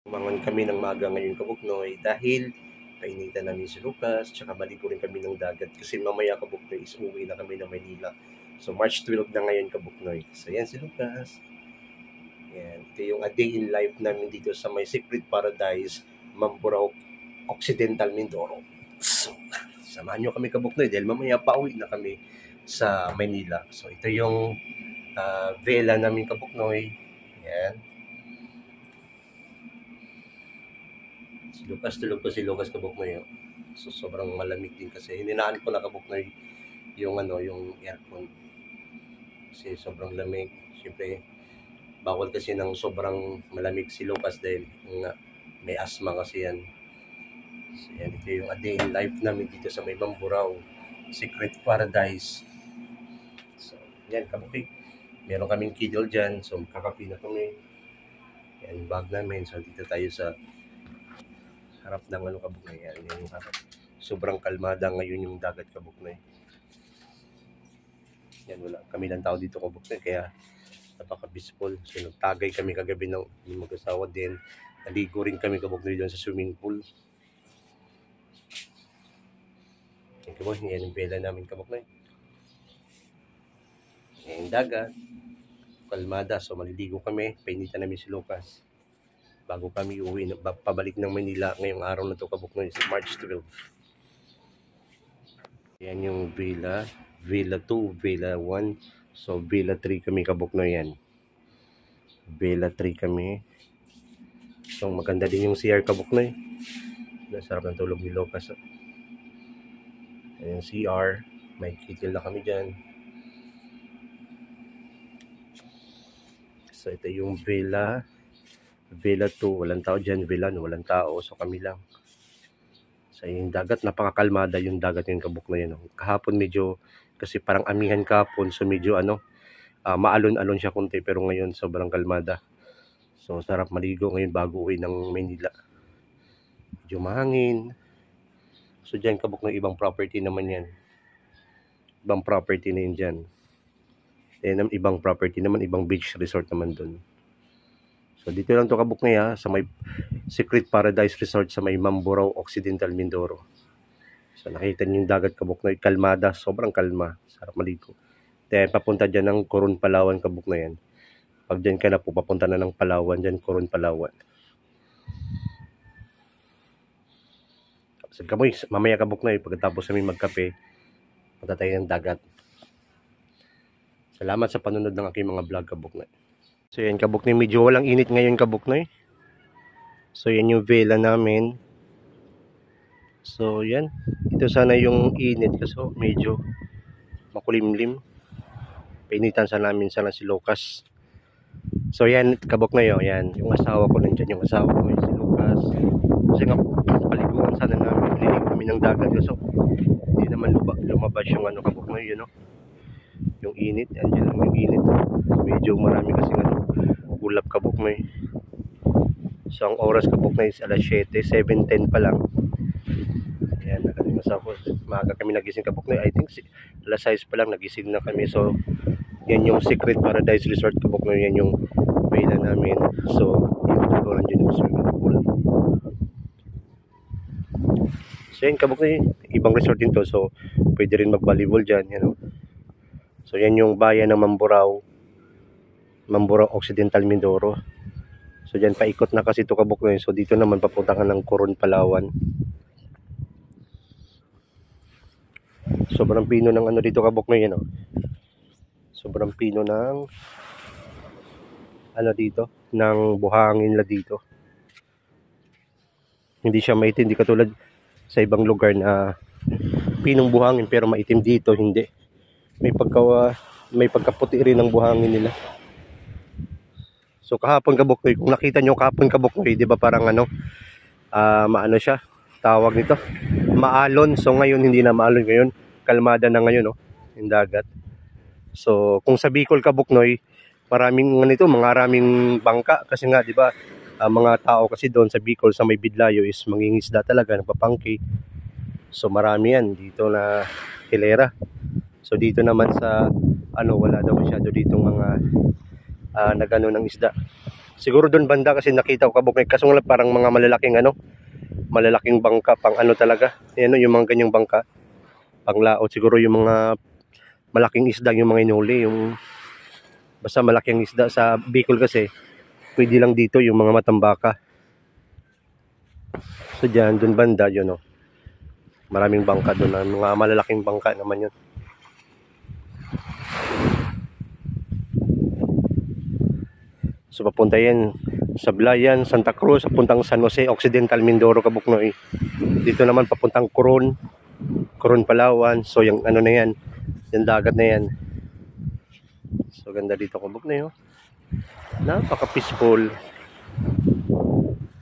Umangon kami ng maaga ngayon Kabuknoy dahil painitan namin si Lucas, tsaka maligo rin kami ng dagat kasi mamaya Kabuknoy is uwi na kami ng Manila. So March 12 na ngayon Kabuknoy. So yan si Lucas. Yan. Ito yung a day in life namin dito sa may Secret Paradise, Mamburao, Occidental Mindoro. So, samahan nyo kami Kabuknoy dahil mamaya pauwi na kami sa Manila. So ito yung vela namin Kabuknoy. Yan. Si Lucas, tulog pa si Lucas Kabuknoy. So sobrang malamig din kasi hininaan ko na Kabuknoy yung yung aircon. Kasi sobrang lamig. Siyempre bawal kasi ng sobrang malamig si Lucas dahil may asthma kasi yan. So yan, ito yung a day in life namin dito sa may Mamburao, Secret Paradise. So yan Kabuknoy. Meron kaming kidol dyan. So kakapi na kami. Yan bag namin. So dito tayo sa harap ng Kabuknoy. Yan yung harap. Sobrang kalmada ngayon yung dagat Kabuknoy. Yan, wala kami lang tao dito Kabuknoy kaya napaka-peaceful. So nagtagay kami kagabi ng mag-asawa din. Naligo rin kami Kabuknoy doon sa swimming pool. Yan Kabuknoy, yan yung vela namin Kabuknoy. Yan yung dagat. Kalmada. So maliligo kami. Painitan namin si Lucas bago kami uwi, pabalik ng Manila ngayong araw na to Kabuknoy, March 12. Yan yung villa, villa 2, villa 1. So villa 3 kami Kabuknoy yan. Villa 3 kami. So maganda din yung CR Kabuknoy. Nasarap ng tulog ni Lucas. Ayan yung CR. May kitil na kami dyan. So ito yung villa. Villa 2, walang tao dyan. Villa 1, walang tao. So kami lang. So yung dagat, napakakalmada yung dagat yung Kabuknoy. Kahapon medyo, kasi parang amihan kahapon. So medyo maalon-alon siya kunti. Pero ngayon sobrang kalmada. So sarap maligo ngayon bago uwi ng Manila. Medyo mahangin. So dyan Kabuknoy, ibang property naman yan. Ibang property na yun dyan. Then ibang property naman, ibang beach resort naman dun. So dito lang to Kabuknoy sa may Secret Paradise Resort sa may Mamburao, Occidental Mindoro. So nakita niyo yung dagat Kabuknoy, kalmada, sobrang kalma, sarap maligo. Then papunta dyan ng Coron, Palawan Kabuknoy yan. Pag dyan ka na po, papunta na ng Palawan, dyan Coron, Palawan. So kamoy, mamaya Kabuknoy, pagkatapos namin magkape, punta tayo ng dagat. Salamat sa panunod ng aking mga vlog Kabuknoy. So yan Kabuknoy, medyo walang init ngayon Kabuknoy. So yan yung vela namin. So yan, ito sana yung init kasi medyo makulimlim. Painitan sana namin sana si Lucas. So yan Kabuknoy, yan yung asawa ko nandiyan, yung asawa ko yung si Lucas. Kasi nga paliguan sana namin, lilig kami ng dagat so hindi naman lumabas yung Kabuknoy, yung init, andyan lang yung init. Medyo marami kasi ulap Kabuknoy. So ang oras Kabuknoy is alas 7, 7:10 pa lang. Ayan, nakalimasapos. Maaga kami nagising Kabuknoy. I think alas 6 pa lang nagising na kami. So yan yung Secret Paradise Resort Kabuknoy. Yan yung villa namin. So yung tuloran dyan yung swimming pool. So yan Kabuknoy, ibang resort din to. So pwede rin mag-volleyball dyan. So yan yung bayan ng Mamburao, Mamburao Occidental Mindoro. So dyan paikot na kasi ito Kabuknoy. So dito naman papunta ka ng Coron, Palawan. Sobrang pino ng dito Kabuknoy, sobrang pino ng dito, ng buhangin la dito. Hindi siya maitim, hindi katulad sa ibang lugar na pinong buhangin pero maitim, dito hindi. May pagkaputi rin ng buhangin nila. So kahapon Kabuknoy, kung nakita nyo kahapon Kabuknoy, di ba parang maano siya, tawag nito, maalon. So ngayon hindi na maalon, ngayon kalmada na ngayon yung dagat. So kung sa Bicol Kabuknoy, maraming bangka kasi nga di ba mga tao kasi doon sa Bicol sa may Bidlayo is mangingisda talaga, nagpapangki. So marami yan dito na hilera. So dito naman sa wala daw masyado ditong mga nagano ng isda. Siguro doon banda kasi nakita ko kabuknoy. Kaso nga parang mga malalaking bangka pang ano talaga. Ayan yung mga ganyang bangka. Panglaot siguro yung mga malaking isda yung mga inuli. Yung basta malaking isda sa Bicol kasi pwede lang dito yung mga matambaka. So dyan, doon banda yun oh. Maraming bangka doon. Mga malalaking bangka naman yun. So papunta yan sa Blayan, Santa Cruz, papuntang San Jose, Occidental Mindoro, Kabuknoy. Dito naman papuntang Coron, Palawan. So yung ano na yan, yung dagat na yan. So ganda dito Kabuknoy oh. Napaka-peaceful.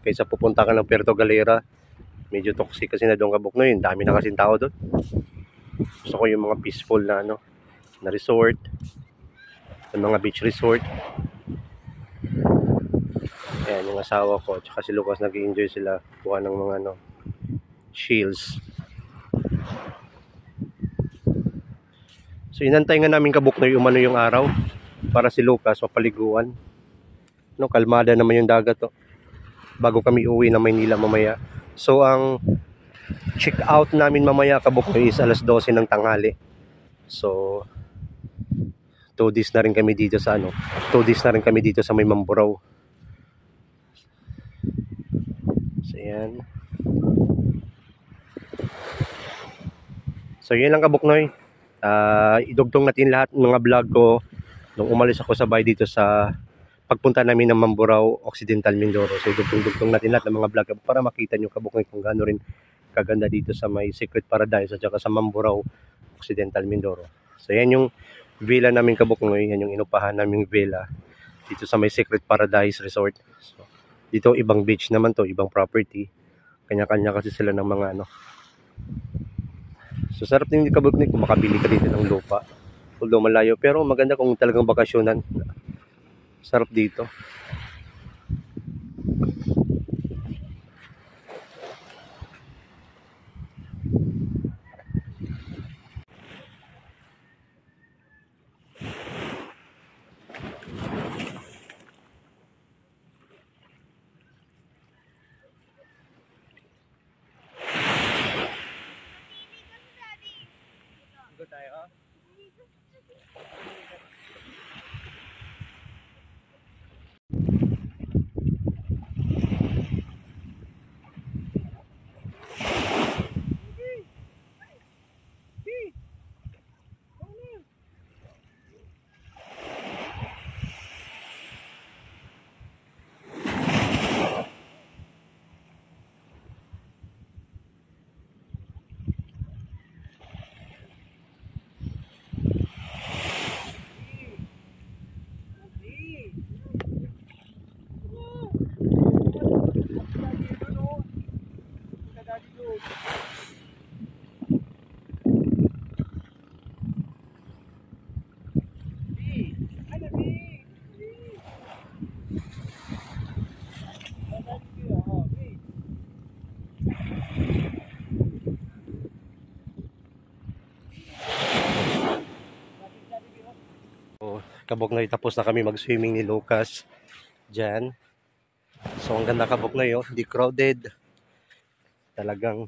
Kaysa pupunta ka ng Puerto Galera, medyo toxic kasi na doon Kabuknoy. Dami na kasing tao doon. Gusto ko yung mga peaceful na ano, na resort, yung mga beach resort. Ayan, yung asawa ko, tsaka si Lucas nag-i-enjoy sila. Buka ng mga ano, shields. So inantay nga namin Kabuknoy umano yung araw para si Lucas mapaliguan. No, kalmada naman yung dagat to. Bago kami uwi na Maynila mamaya. So ang check out namin mamaya Kabuknoy is alas 12 ng tanghali. So 2 days na rin kami dito sa ano, 2 days na rin kami dito sa may Mamburao. So yan. So yun lang Kabuknoy. Idugtong natin lahat ng mga vlog ko nung umalis ako sabay dito sa pagpunta namin ng Mamburao, Occidental Mindoro. So idugtong natin lahat ng mga vlog para makita nyo Kabuknoy kung gaano rin kaganda dito sa may Secret Paradise at saka sa Mamburao, Occidental Mindoro. So yan yung villa namin Kabuknoy, yan yung inupahan naming villa dito sa may Secret Paradise Resort. So dito ibang beach naman to, ibang property. Kanya-kanya kasi sila ng mga ano. So sarap din Kabuknoy kung makabili ka dito ng lupa. Although malayo, pero maganda kung talagang bakasyonan. Sarap dito. Tayo. Kabuknoy, tapos na kami mag-swimming ni Lucas dyan. So ang ganda Kabuknoy oh, hindi crowded. Talagang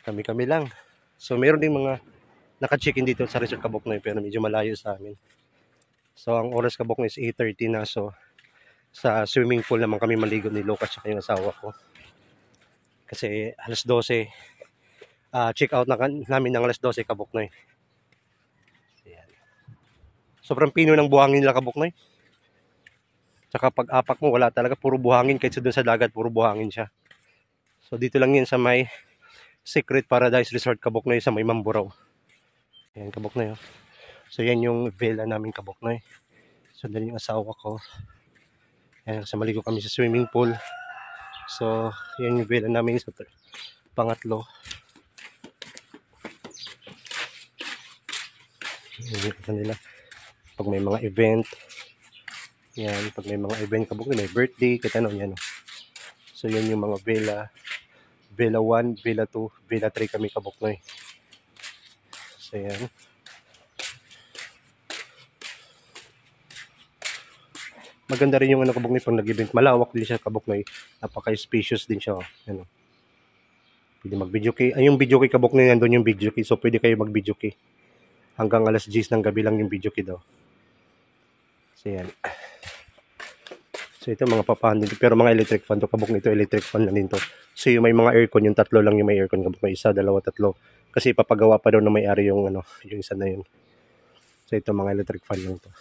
kami lang. So meron din mga naka-check-in dito sa Resort Kabuknoy pero medyo malayo sa amin. So ang oras Kabuknoy is 8:30 na. So sa swimming pool naman kami maligo ni Lucas at yung asawa ko. Kasi alas 12 check out na namin ng alas 12 Kabuknoy. Sobrang pino ng buhangin nila Kabuknoy. Tsaka pag apak mo wala talaga, puro buhangin. Kahit doon sa dagat puro buhangin siya. So dito lang yun sa may Secret Paradise Resort Kabuknoy sa may Mamburao. Ayan Kabuknoy oh. So yan yung villa namin Kabuknoy. So dali yung asawa ko. Ayan, sa maligo kami sa swimming pool. So yan yung villa namin sa pangatlo. Yan nila. Pag may mga event, yan, pag may mga event Kabuknoy, may birthday, kahit ano yan. So yan yung mga villa. Villa 1, Villa 2, Villa 3 kami Kabuknoy. So yan. maganda rin yung ano Kabuknoy pag nag-event. Malawak din siya Kabuknoy. Napaka-spacious din siya. Ano. Pwede mag-video key. Ay, yung video key Kabuknoy, nandun yung video key. So, pwede kayo mag-video key. Hanggang alas 10 ng gabi lang yung video key daw. So, yan. So, ito mga papahan din. Pero mga electric fan to Kabuknoy. Ito electric fan na din to. So, yung may mga aircon, yung tatlo lang yung may aircon Kabuknoy. Isa, dalawa, tatlo. Kasi papagawa pa daw na may-ari yung ano, yung isa na yun. So, ito mga electric fan lang to.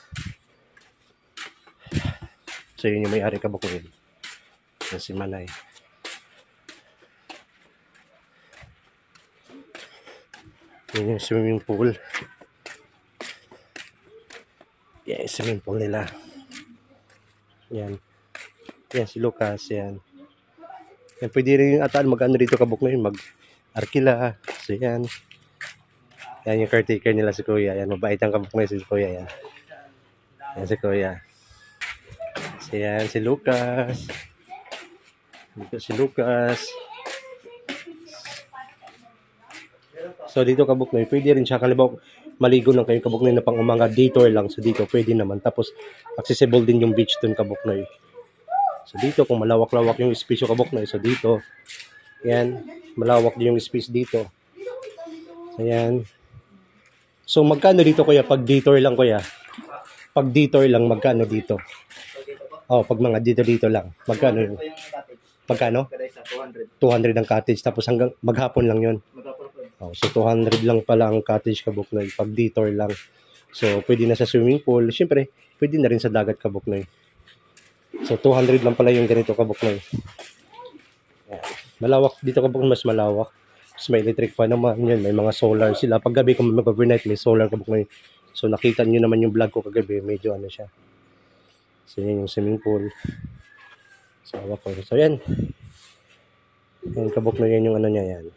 So, yun yung may-ari Kabuknoy. Yan si Manay. Yan yung swimming pool. Yan yung swimming pool nila. Yan. Yan si Lucas. Yan. Yan pwede rin yung ataan mag-ano dito Kabuknoy. Mag-arkila. So yan. Yan yung caretaker nila si Kuya. Yan. Mabait ang Kabuknoy si Kuya. Yan. Yan si Kuya. So yan si Lucas. Dito si Lucas. So dito Kabuknoy, pwede rin siya kalibaw maligo lang kayo Kabuknoy na pang umaga detour lang. So dito pwede naman. Tapos accessible din yung beach dun Kabuknoy. So dito kung malawak-lawak yung space yung Kabuknoy. So dito, yan, malawak din yung space dito. Ayan. So magkano dito kuya pag detour lang kuya? Pag detour lang magkano dito? Oh, pag mga dito lang. Magkano yun? Magkano? 200 ang cottage tapos hanggang maghapon lang yun. Oh, so 200 lang pala ang cottage Kabuknoy pag detour lang. So pwede na sa swimming pool. Siyempre, pwede na rin sa dagat Kabuknoy. So 200 lang pala yung ganito Kabuknoy. Ayan. Malawak dito Kabuknoy, mas malawak. Mas may electric pa naman yun. May mga solar sila. Pag gabi kung mag-overnight may solar Kabuknoy. So nakita nyo naman yung vlog ko kagabi. Medyo ano siya. So yan yung swimming pool. So hawak ko. So yan. Yan Kabuknoy yan yung ano niya yan.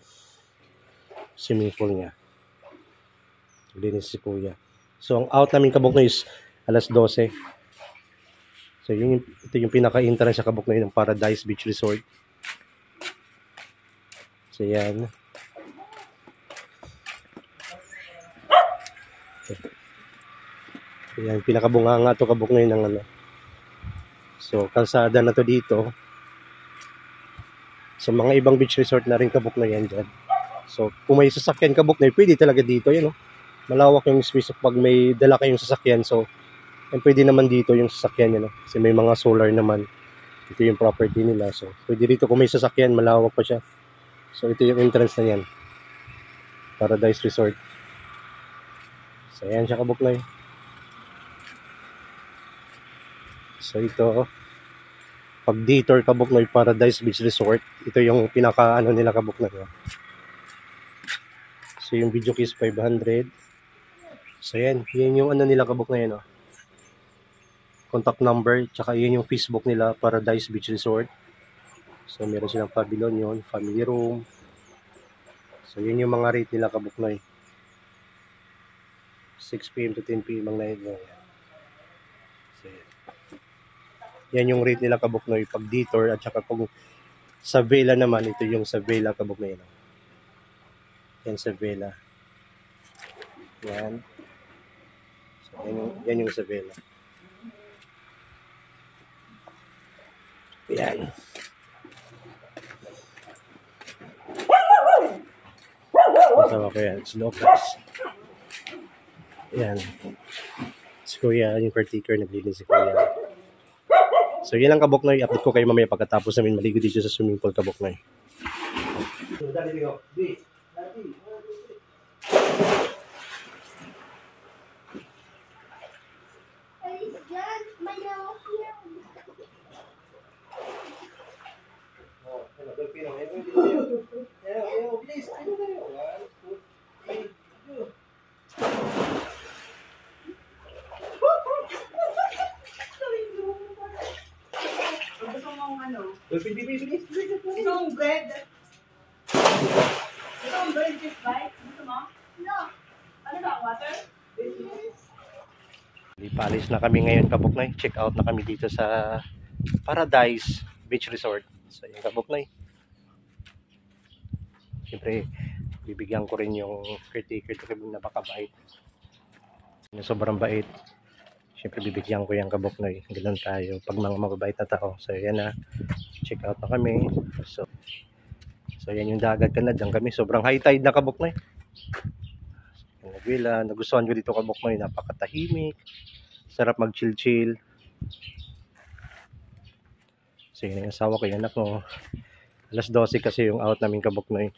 Swimming pool niya. Linis si Kuya. So ang out namin Kabuknoy is alas 12. So ito yung pinaka-entrance sa Kabuknoy ng Paradise Beach Resort. So yan. Yan pinakabunganga to Kabuknoy ng ano. So kalsada na to dito. So mga ibang beach resort na rin Kabuknoy yan dyan. So, kung may sasakyan Kabuknoy, pwede talaga dito, yun, no? Malawak yung space pag may dala kayong sasakyan. So, pwede naman dito yung sasakyan, yun, no? Kasi may mga solar naman. Ito yung property nila. So, pwede dito kung may sasakyan, malawak pa siya. So, ito yung entrance na yan. Paradise Resort. So, ayan siya Kabuknoy. So, ito, pag detour Kabuknoy, Paradise Beach Resort, ito yung pinaka-ano nila Kabuknoy, no? So, yung video case 500. So, yan. Yan yung ano nila Kabuknoy, no? Contact number. Tsaka yan yung Facebook nila, Paradise Beach Resort. So, meron silang pavilion yun. Family room. So, yun yung mga rate nila Kabuknoy. 6 PM to 10 PM ang night. So, yan. Yan yung rate nila Kabuknoy pag detour. At saka kung sa villa naman, ito yung sa villa Kabuknoy, no? Yan sa villa. Yan. So, yan yung sa villa. Yan. Kasama ko yan. Si Lucas. Yan. Si Kuya, yung caretaker, naglilinis si Kuya. So, yan lang Kabuknoy. Update ko kayo mamaya pagkatapos namin maligo dito sa swimming pool Kabuknoy. So, dali ko. Itong bread. Itong bread just right? Gusto mo? No. Ano ba? Water? Paalis na kami ngayon Kabuknoy. Check out na kami dito sa Paradise Beach Resort. So yung Kabuknoy. Siyempre, bibigyan ko rin yung caretaker ito kami napakabait. Sobrang bait. Siyempre bibigyan ko yung kabuknoy. Ganun tayo pag mga mababait na tao. So yan na, check out na kami. So yan yung dagat ka na, dyan kami. Sobrang high tide na kabuknoy. Nagwila, nagustuhan ko dito kabuknoy. Napakatahimik. Sarap mag chill. So yun yung asawa ko, yung anak ko. Alas 12 kasi yung out namin kabuknoy.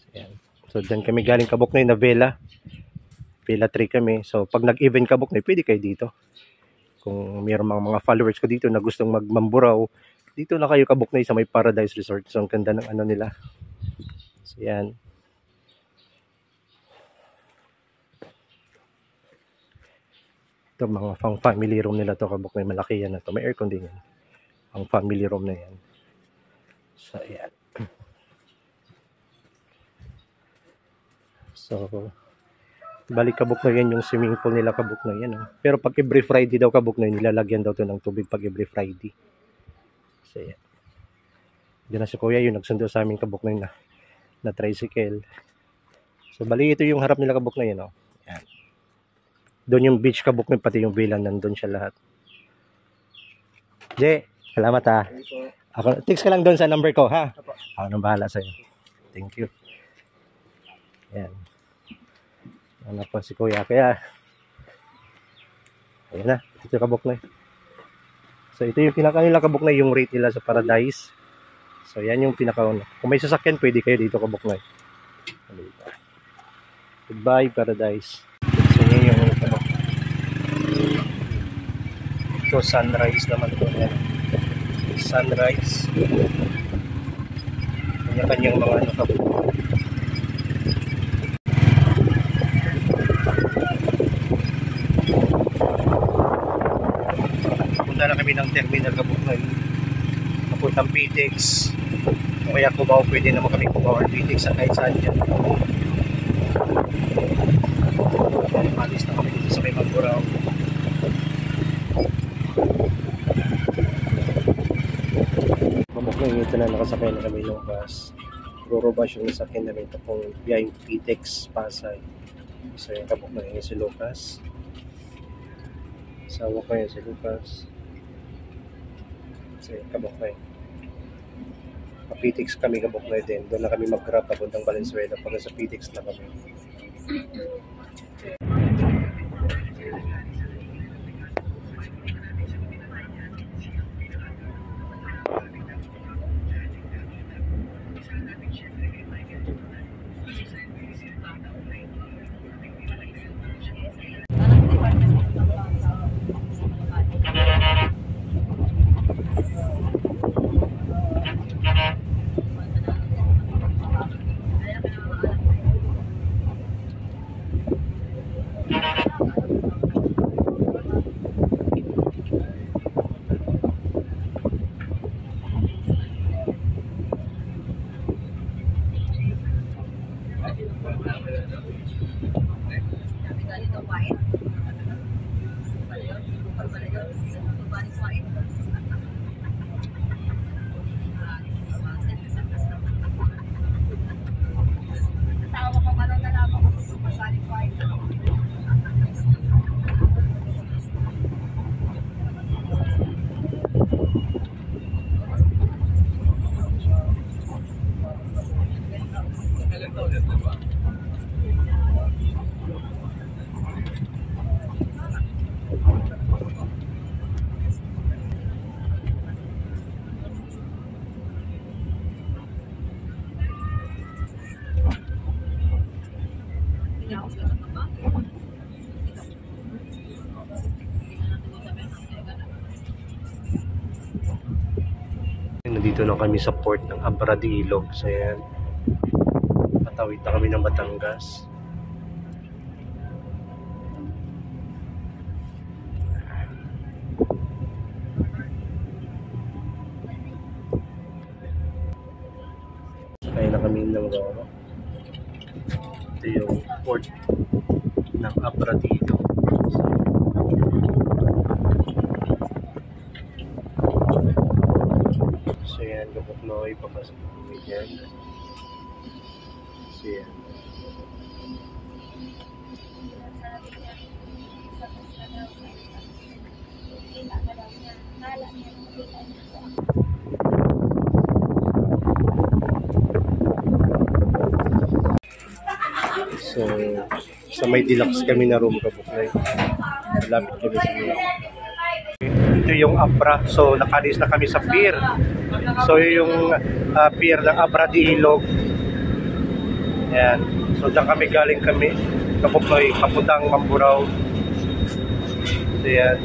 So yan. So dyan kami galing kabuknoy na Vela 3 kami. So pag nag-event kabuknoy, pwede kayo dito. Kung mayroong mga followers ko dito na gustong magmamburaw, dito na kayo kabuknoy sa may Paradise Resort. So ang ganda ng ano nila. So yan. Ito mga pang family room nila to kabuknoy. Malaki yan na to. May aircon din yan. Ang family room na yan. So yan. So balik kabuknoy yan yung swimming pool nila kabuknoy yan. Pero pag every Friday daw kabuknoy, nilalagyan daw to ng tubig pag every Friday. So yan. Diyan na si kuya yung nagsundo sa amin kabuknoy na tricycle. So bali ito yung harap nila kabuknoy yan. Yan. Doon yung beach kabuknoy, pati yung villa nandun siya lahat. Je, salamat ha. Ako, text ka lang doon sa number ko ha. Ako nang bahala sa'yo. Thank you. Yan. Ano po si kuya, kaya ayan na, ito kabuknoy. So ito yung pinaka nila kabuknoy, yung rate nila sa Paradise. So yan yung pinaka una. Kung may sasakyan, pwede kayo dito kabuknoy. Goodbye Paradise. So yan yung ito sunrise naman ito. Yan. Sunrise. Kanya-kanyang mga ano kabuknoy. Punta na kami ng terminal kabuknoy. Papuntang PTEX. Kaya Cubao, pwede naman kami Cubao or PTEX sa kahit saan dyan. Malis na kami dito sa may Magburao. Kabuknoy, ito na nakasakay na kami ng bus. Roro bus yung nasakyan namin ito kung biyahing PTEX Pasay. So yung kabuknoy yung si Lucas. Asawa ko yun si Lucas. So yung kabuknoy. PTEX kami kabuknoy din. Doon na kami mag-grab papuntang Valenzuela. Pag sa PTEX na kami. Nandito na kami sa port ng Abra de Ilog. So yan, patawid na kami ng Batangas. Kaya na kami ng Roro. Ito yung port ng Abra de Ilog. So yan, Kabuknoy, papasok kami dyan. So yan. tapos na daw. Kita ka daw niya. Nala niya, nakita niya ako. So, sa may deluxe kami na room Kabuknoy. Malapit kami sa may. Ito yung Abra. So, nakalis na kami sa pier. So, yung pier ng Abra di Ilog. Ayan. So, dyan kami galing kami. Kabuknoy, papuntang Mamburao. So, ayan.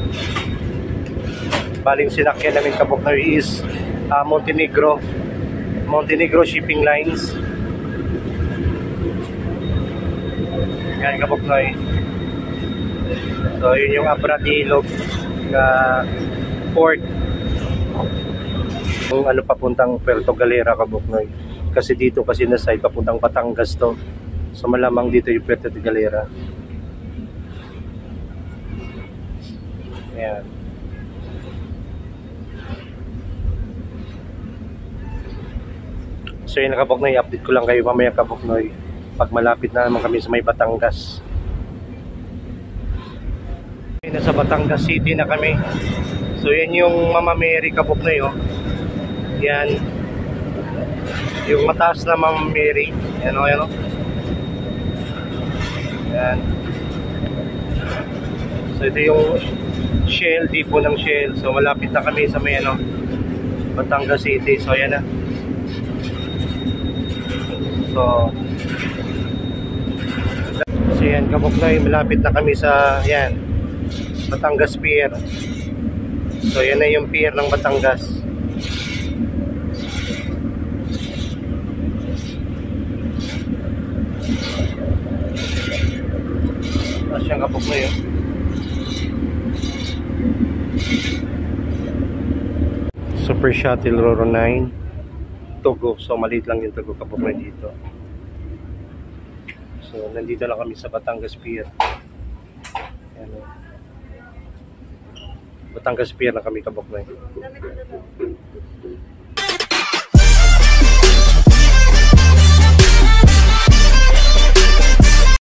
Baling sinakyan namin Kabuknoy is Montenegro. Montenegro Shipping Lines. Yan Kabuknoy. So yun yung Abra di Ilog na port. Yung ano papuntang Puerto Galera Kabuknoy. Kasi dito kasi na side papuntang Batangas to. So malamang dito yung Puerto Galera. Yan. So yun Kabuknoy, update ko lang kayo mamaya Kabuknoy. Pag malapit na naman kami sa may Batangas. Nasa Batangas City na kami. So yan yung Mama Mary Kabuknoy oh. Yan. Yung mataas na Mama Mary. Yan o, yan o. Yan. So ito yung Shell, depot ng Shell. So malapit na kami sa may ano, Batangas City. So yan na. So yan Kabuknoy, malapit na kami sa yan Batangas Pier. So yan na yung pier ng Batangas. Tapos yung Kabuknoy yun. Super Shuttle Roro 9 Togo. So maliit lang yung Togo Kabuknoy dito. So nandito lang kami sa Batangas Pier. Ayan o. Batangas Pier na kami Kabuknoy.